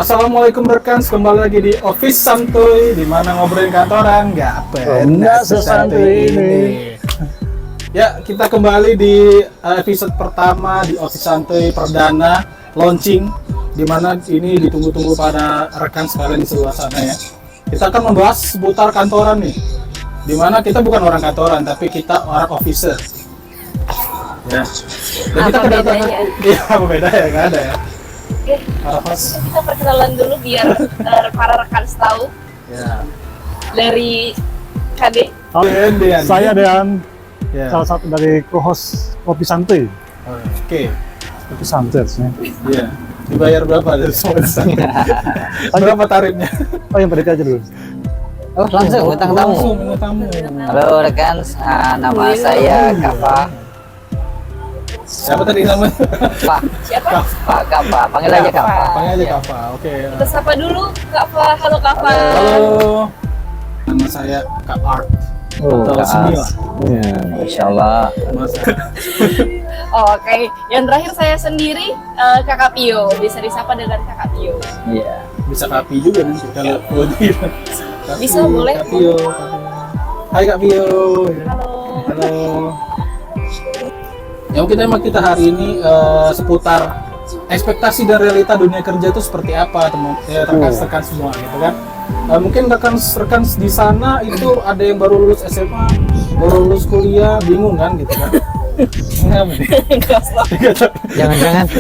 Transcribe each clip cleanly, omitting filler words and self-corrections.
Assalamualaikum rekan, kembali lagi di Office Santuy, di mana ngobrolin kantoran nggak pernah sesantuy ini. Ya, kita kembali di episode pertama di Office Santuy perdana launching, di mana ini ditunggu-tunggu pada rekan sekalian di seluruh sana ya. Kita akan membahas seputar kantoran nih, di mana kita bukan orang kantoran, tapi kita orang officer. Ya. Dan kita kedatangan, ya apa beda ya, nggak ada ya. Oke, kita perkenalan dulu biar para rekan tahu. Ya. Dari KD. Dean. Saya Dean, Ya. salah satu dari co-host Kopi Santuy. Oke. Kopi Santuy harusnya. Iya. Dibayar berapa dari sponsor? Berapa tarifnya? Oh yang pada aja dulu. Oh langsung bintang tamu. Langsung bintang tamu. Halo rekan, nama saya Kava. Siapa tadi namanya? Pak. Siapa? Pak Kava. Panggil aja Kava. Panggil aja Kava. Oke. Kita sapa dulu Kak Fa. Halo Kak Fa. Halo. Nama saya Kak Art. Atau Seni lah. Ya, Masya Allah. Mas. Oh, oke. Yang terakhir saya sendiri Kakak Pio. Bisa disapa dengan Kakak Pio. Iya. Bisa Kapi juga nanti kalau buat kita. Bisa, boleh. Kak Pio. Hai Kak Pio. Halo. Halo. Ya mungkin tema kita hari ini seputar ekspektasi dan realita dunia kerja itu seperti apa, rekan-rekan semua gitu kan. Mungkin rekan-rekan di sana itu ada yang baru lulus SMA, baru lulus kuliah, bingung kan gitu kan. Jangan-jangan.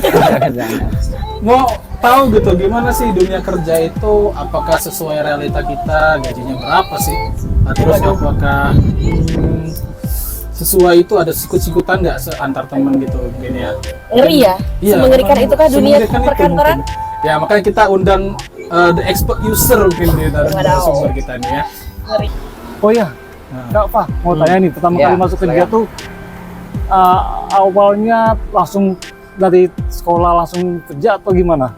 Mau tahu gitu gimana sih dunia kerja itu, apakah sesuai realita kita, gajinya berapa sih, terus apakah sesuai itu, ada sikut-sikutan nggak antar teman gitu mungkin ya. Ngeri ya? Iya, Semengerikan itu kah dunia semengerikan itu perkantoran? mungkin. Ya makanya kita undang the expert user mungkin di narasumber kita nih ya. Ngeri. Oh iya, Kak Fa, mau tanya nih, pertama Ya, kali masuk kerja silakan. tuh awalnya langsung dari sekolah langsung kerja atau gimana?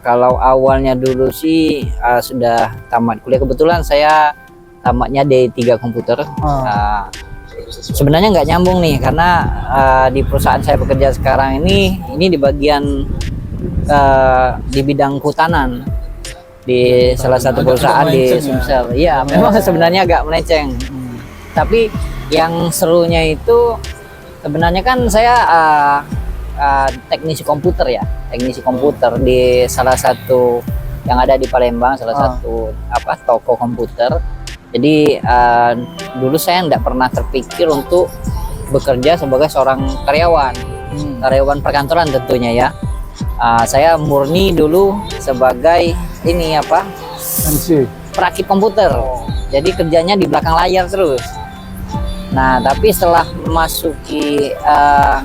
Kalau awalnya dulu sih sudah tamat kuliah. Kebetulan saya tamatnya D3 komputer. Sebenarnya nggak nyambung nih karena di perusahaan saya bekerja sekarang ini di bagian di bidang kehutanan di salah satu perusahaan di Sumsel. Iya, memang sebenarnya agak melenceng. Tapi yang serunya itu sebenarnya kan saya teknisi komputer ya, teknisi komputer di salah satu yang ada di Palembang, salah satu toko komputer. Jadi dulu saya tidak pernah terpikir untuk bekerja sebagai seorang karyawan, karyawan perkantoran tentunya ya. Saya murni dulu sebagai MC. perakit komputer. Jadi kerjanya di belakang layar terus. Nah, tapi setelah memasuki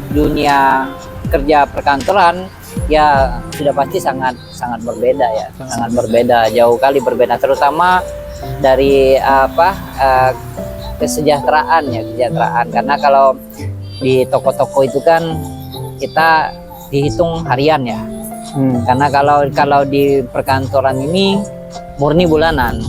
dunia kerja perkantoran, ya sudah pasti sangat berbeda ya, sangat berbeda, jauh kali berbeda, terutama dari kesejahteraan karena kalau di toko-toko itu kan kita dihitung harian ya. Karena kalau di perkantoran ini murni bulanan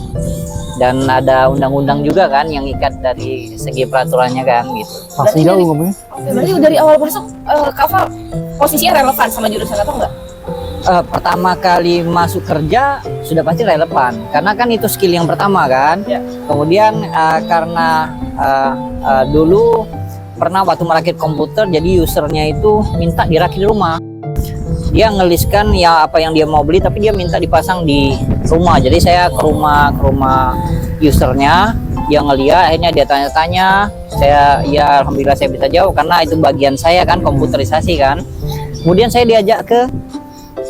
dan ada undang-undang juga kan yang ikat dari segi peraturannya kan gitu. Pasti jauh ngomongnya. Berarti dari awal masuk Kak Fa posisinya relevan sama jurusan atau enggak? Pertama kali masuk kerja sudah pasti relevan karena kan itu skill yang pertama kan. Kemudian karena dulu pernah waktu merakit komputer, jadi usernya itu minta dirakit di rumah. Dia ngeliskan ya apa yang dia mau beli, tapi dia minta dipasang di rumah. Jadi saya ke rumah usernya, dia ngeliat, akhirnya dia tanya-tanya. Ya alhamdulillah saya bisa jawab karena itu bagian saya kan, komputerisasi kan. Kemudian saya diajak ke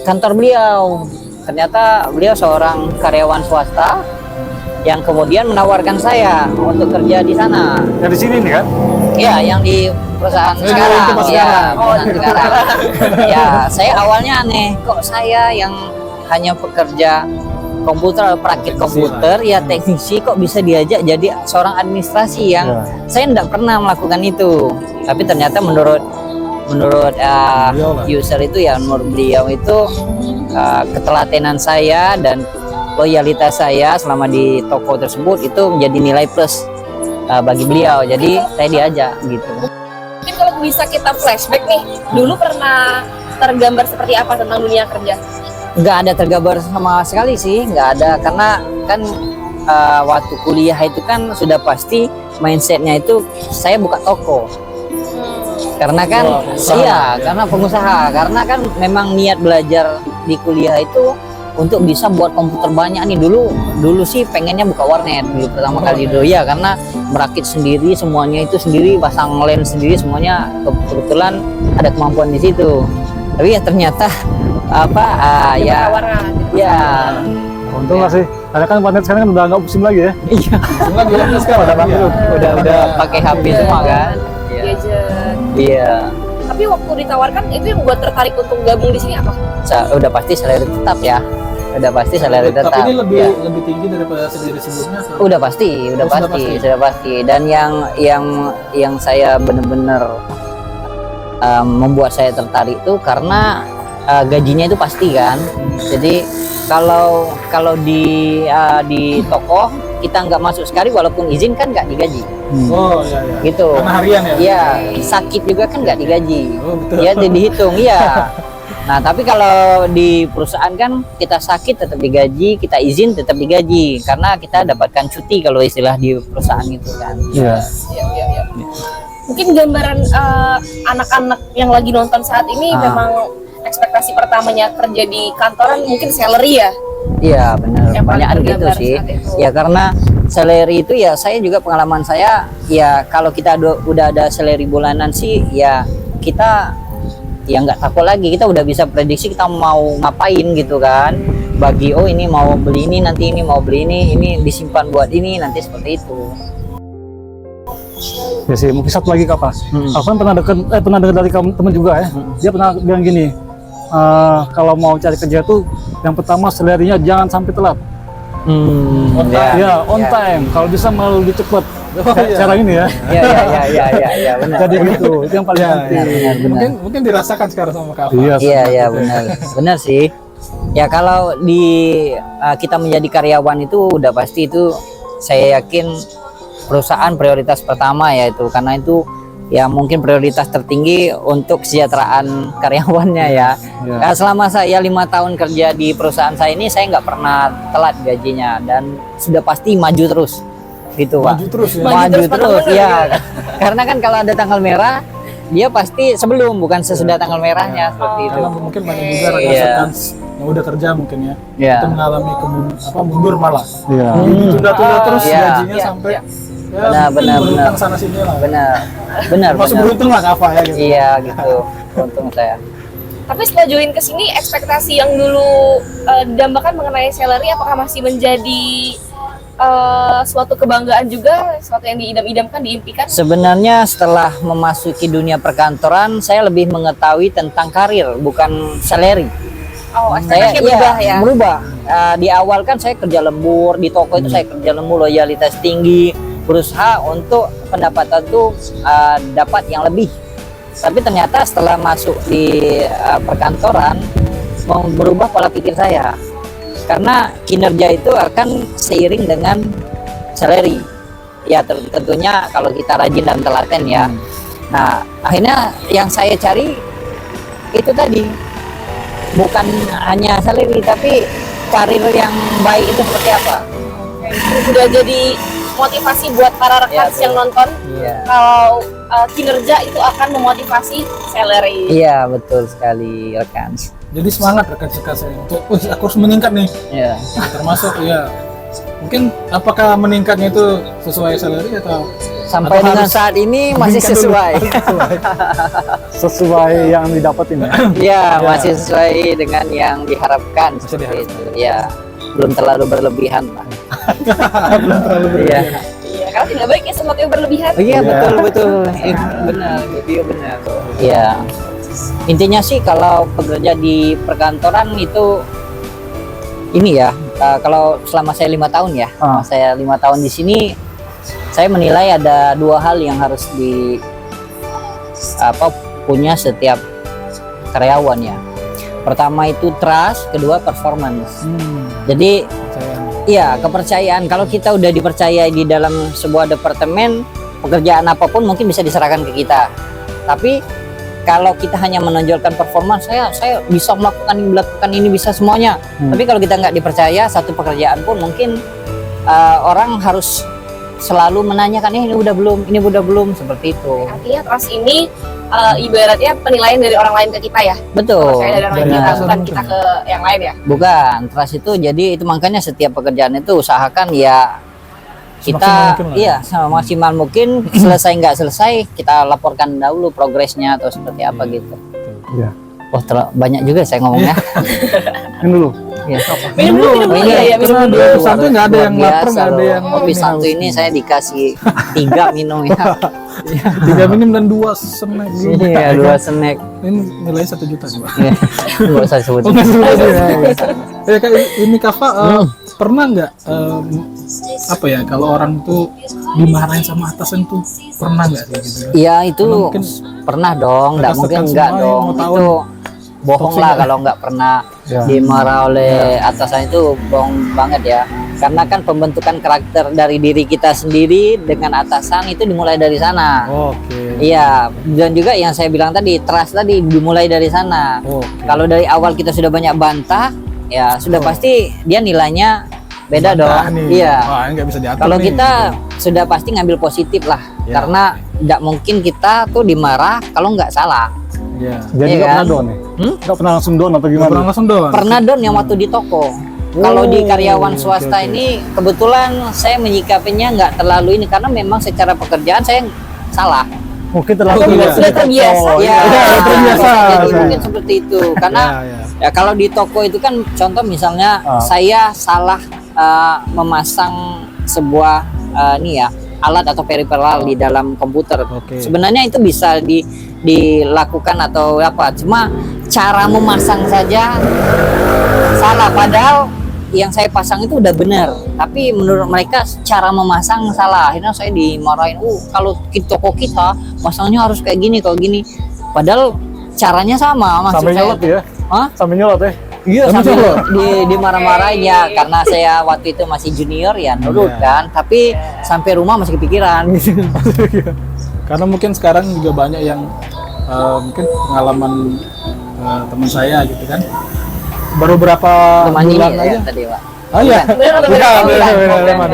kantor beliau. Ternyata beliau seorang karyawan swasta yang kemudian menawarkan saya untuk kerja di sana. Dari sini nih kan? Ya, yang di perusahaan sekarang. Ya, saya awalnya aneh, kok saya yang hanya pekerja komputer, perakit komputer, ya teknisi, kok bisa diajak jadi seorang administrasi yang saya tidak pernah melakukan itu. Tapi ternyata menurut user itu ya, menurut beliau itu ketelatenan saya dan loyalitas saya selama di toko tersebut itu menjadi nilai plus bagi beliau. Jadi saya diajak gitu. Mungkin kalau bisa kita flashback nih, dulu pernah tergambar seperti apa tentang dunia kerja? nggak ada tergambar sama sekali sih, nggak ada, karena kan waktu kuliah itu kan sudah pasti mindsetnya itu saya buka toko. Karena kan karena pengusaha, karena kan memang niat belajar di kuliah itu untuk bisa buat komputer banyak nih. Dulu sih pengennya buka warnet dulu pertama kali dulu ya, karena merakit sendiri semuanya itu sendiri, pasang lens sendiri semuanya, kebetulan ada kemampuan di situ. Tapi ya ternyata Untung lah sih, karena kan warnet sekarang kan udah nggak musim lagi ya. Iya, Sekarang bilang sekarang Pada bangkrut. udah pakai HP semua kan. Gadget. Iya. Tapi waktu ditawarkan itu yang buat tertarik untuk gabung di sini apa? Udah pasti salary tetap ya. Udah pasti salary tetap. Tapi ini lebih ya. lebih tinggi daripada sendiri sebelumnya. atau? Sudah pasti. Sudah pasti. Dan yang saya benar-benar membuat saya tertarik itu karena gajinya itu pasti kan. Jadi kalau di toko kita nggak masuk sekali walaupun izin kan nggak digaji. Oh iya. Gitu. Karena harian ya. Iya, sakit juga kan nggak digaji. Oh, betul. Ya dihitung, iya. Nah, tapi kalau di perusahaan kan kita sakit tetap digaji, kita izin tetap digaji karena kita dapatkan cuti kalau istilah di perusahaan itu kan. Iya. Iya. Mungkin gambaran anak-anak yang lagi nonton saat ini memang ekspektasi pertamanya kerja di kantoran mungkin salary ya. Iya, benar. Yang paling Banyak gitu tergambar sih. saat itu. Ya karena salary itu ya saya juga pengalaman saya ya kalau kita udah ada salary bulanan sih ya kita ya nggak takut lagi, kita udah bisa prediksi kita mau ngapain gitu kan, bagi ini mau beli ini, nanti ini mau beli ini disimpan buat ini nanti, seperti itu. Ya sih, mungkin satu lagi Kak. Aku kan pernah dengar dari teman juga ya. Dia pernah bilang gini, kalau mau cari kerja tuh yang pertama salary-nya jangan sampai telat. On time. Kalau bisa mau lebih cepat. Cara ini ya. Iya, benar. Jadi gitu, itu yang paling penting. Mungkin dirasakan sekarang sama Kak. Iya, benar sih. Ya kalau kita menjadi karyawan itu udah pasti itu saya yakin perusahaan prioritas pertama ya itu, karena itu ya mungkin prioritas tertinggi untuk kesejahteraan karyawannya ya. Nah, selama saya 5 tahun kerja di perusahaan saya ini saya nggak pernah telat gajinya dan sudah pasti maju terus gitu Pak. Maju terus ya. Maju terus ya. Karena kan kalau ada tanggal merah dia pasti sebelum, bukan sesudah tanggal merahnya, seperti itu. Karena mungkin banyak juga rekan-rekan yang udah kerja mungkin ya, itu mengalami mundur malah. Iya. Tunda-tunda terus gajinya sampai benar. sana sini lah. Benar. Masuk beruntung lah Kak ya gitu. Iya gitu. Untung saya. Tapi setelah join ke sini, ekspektasi yang dulu dambakan mengenai salary apakah masih menjadi suatu kebanggaan juga, suatu yang diidam-idamkan, diimpikan? Sebenarnya setelah memasuki dunia perkantoran, saya lebih mengetahui tentang karir, bukan salary. Oh, Saya ekspektasinya berubah ya? berubah. Di awal kan saya kerja lembur, di toko itu saya kerja lembur, loyalitas tinggi, berusaha untuk pendapatan tuh dapat yang lebih. Tapi ternyata setelah masuk di perkantoran, mau berubah pola pikir saya. Karena kinerja itu akan seiring dengan salary. Ya tentunya kalau kita rajin dan telaten ya. Nah, akhirnya yang saya cari itu tadi, bukan hanya salary tapi karir yang baik itu seperti apa. Sudah jadi motivasi buat para rekan yang nonton. Kalau kinerja itu akan memotivasi salary. Iya, betul sekali rekan. Jadi semangat rekan-rekan saya untuk aku harus meningkat nih. Iya. Termasuk mungkin apakah meningkatnya itu sesuai salary atau Sampai dengan saat ini masih sesuai. Sesuai yang didapetin ya. Iya, masih sesuai dengan yang diharapkan seperti itu. Ya, belum terlalu berlebihan lah. belum terlalu berlebihan. Iya, kalau tidak baik ya sesuatu yang berlebihan. Iya, betul. Benar, benar. Iya. Intinya sih kalau pekerja di perkantoran itu ini ya, kalau selama saya 5 tahun ya, saya 5 tahun di sini, saya menilai ada 2 hal yang harus punya setiap karyawan ya. Pertama itu trust, kedua performance. Jadi iya, kepercayaan. Kalau kita udah dipercayai di dalam sebuah departemen, pekerjaan apapun mungkin bisa diserahkan ke kita. Tapi kalau kita hanya menonjolkan performa, saya bisa melakukan ini bisa semuanya. Tapi kalau kita nggak dipercaya satu pekerjaan pun mungkin orang harus selalu menanyakan ini udah belum seperti itu. Artinya trust ini ibaratnya penilaian dari orang lain ke kita ya. Betul. Percaya dari orang lain kita, bukan kita ke yang lain ya. Bukan, trust itu jadi itu makanya setiap pekerjaan itu usahakan ya kita sama maksimal mungkin selesai nggak selesai kita laporkan dahulu progresnya atau seperti apa gitu. Iya. Wah banyak juga saya ngomongnya. Ini dulu. Ya. Minum dulu ya, minum dulu. Kopi santuy nggak ada yang lapar, nggak ada yang kopi santuy ini saya dikasih 3 minum ya. 3 minum dan 2 snack. Iya 2 snack. Ini nilainya 1 juta sih, Pak. Nggak usah sebut. Ya Kak, ini Kafa pernah nggak apa ya kalau orang tuh dimarahin sama atasan tuh pernah nggak kayak gitu? Iya itu Mungkin pernah dong, nggak mungkin rekan-rekan nggak semua dong. yang mau tahu Itu bohong lah kalau nggak pernah dimarah oleh atasan, itu bohong banget ya. Karena kan pembentukan karakter dari diri kita sendiri dengan atasan itu dimulai dari sana. Oke. Iya, dan juga yang saya bilang tadi, trust tadi dimulai dari sana. Kalau dari awal kita sudah banyak bantah, ya sudah pasti dia nilainya beda Bantah dong. nih. Iya. Wah, nggak bisa diatur Kalau nih, kita gitu. sudah pasti ngambil positif lah, Ya. karena tidak mungkin kita tuh dimarah kalau nggak salah. Iya. Jadi Iya nggak kan? pernah down nih? Nggak pernah langsung down atau Nggak gimana? pernah langsung doang. Pernah don yang waktu di toko. Kalau di karyawan swasta ini kebetulan saya menyikapinya nggak terlalu ini karena memang secara pekerjaan saya salah. Mungkin terlalu Sudah terbiasa. Ya, terbiasa. jadi mungkin seperti itu. Karena ya kalau di toko itu kan contoh misalnya saya salah memasang sebuah ini ya alat atau peripheral di dalam komputer. Sebenarnya itu bisa dilakukan atau apa, cuma cara memasang saja salah, padahal yang saya pasang itu udah benar, tapi menurut mereka cara memasang salah. Akhirnya saya dimarahin, kalau di toko kita masangnya harus kayak gini, kalau gini, padahal caranya sama. Maksud sampai saya nyolot ya? Hah? Sampai nyolot ya? Iya, sambil dimarah-marahin ya, karena saya waktu itu masih junior ya, nurut kan, tapi sampai rumah masih kepikiran gitu. Karena mungkin sekarang juga banyak yang mungkin pengalaman teman saya gitu kan, baru berapa Teman ini bulan ya, aja. tadi Pak. Oh iya, Benar.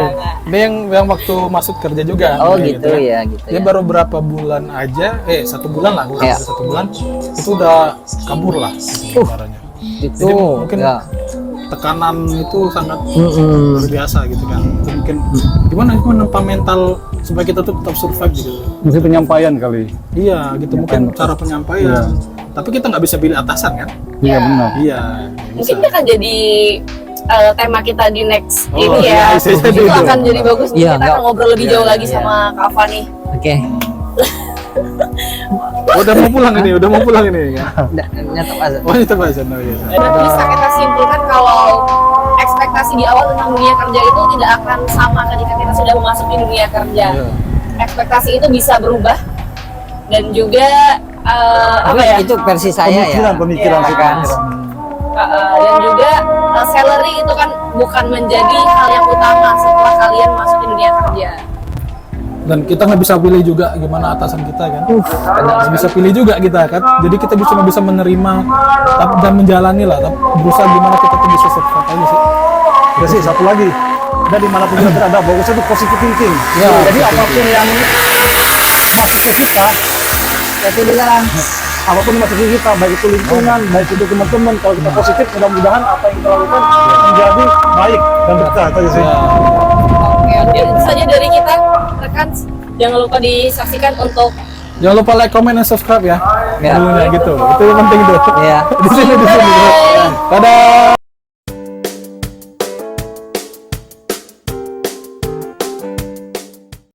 ini yang waktu masuk kerja juga. Oh kayak gitu ya, gitu Dia ya. baru berapa bulan aja, 1 bulan lah, kurang Iya. dari 1 bulan itu udah kabur lah caranya. Itu Jadi mungkin ya. tekanan itu sangat luar biasa gitu kan. Itu mungkin gimana menempa mental supaya kita tuh tetap survive gitu. Mungkin penyampaian kali. Iya gitu, mungkin cara penyampaian. Tapi kita nggak bisa pilih atasan kan? Iya benar. Iya. Mungkin ini akan jadi tema kita di next Oh, ini iya, ya. bisa jadi Itu itu. akan jadi bagus nih. Iya, Kita akan ngobrol lebih jauh lagi iya. sama Kak Ava nih. Oke. Udah mau pulang ini ya. Nyetop aja. Oh itu Pak Zeno ya. Dan bisa kita simpulkan kalau ekspektasi di awal tentang dunia kerja itu tidak akan sama ketika kita sudah memasuki dunia kerja. Iya. Ekspektasi itu bisa berubah dan juga apa ya? Itu versi saya ya. Pemikiran sih kan. Dan juga salary itu kan bukan menjadi hal yang utama setelah kalian masuk di dunia kerja. Dan kita nggak bisa pilih juga gimana atasan kita kan. Nggak bisa pilih juga kita kan. Jadi kita cuma bisa menerima dan menjalani lah. Tapi berusaha gimana kita tuh bisa survive aja sih. Ya sih, satu lagi. Dan dimanapun kita berada, bagusnya itu positive thinking. Ya, Jadi positive apapun yang masuk ke kita, Tapi sekarang apapun yang masuk ke kita, baik itu lingkungan, baik itu teman-teman, kalau kita positif, mudah-mudahan apa yang kita lakukan menjadi baik dan berkah aja sih. Oke, itu saja dari kita rekan. Jangan lupa disaksikan untuk Jangan lupa like, comment, dan subscribe ya. Ya. Dulunya gitu. Itu yang penting tuh. ya. Di sini. Dadah.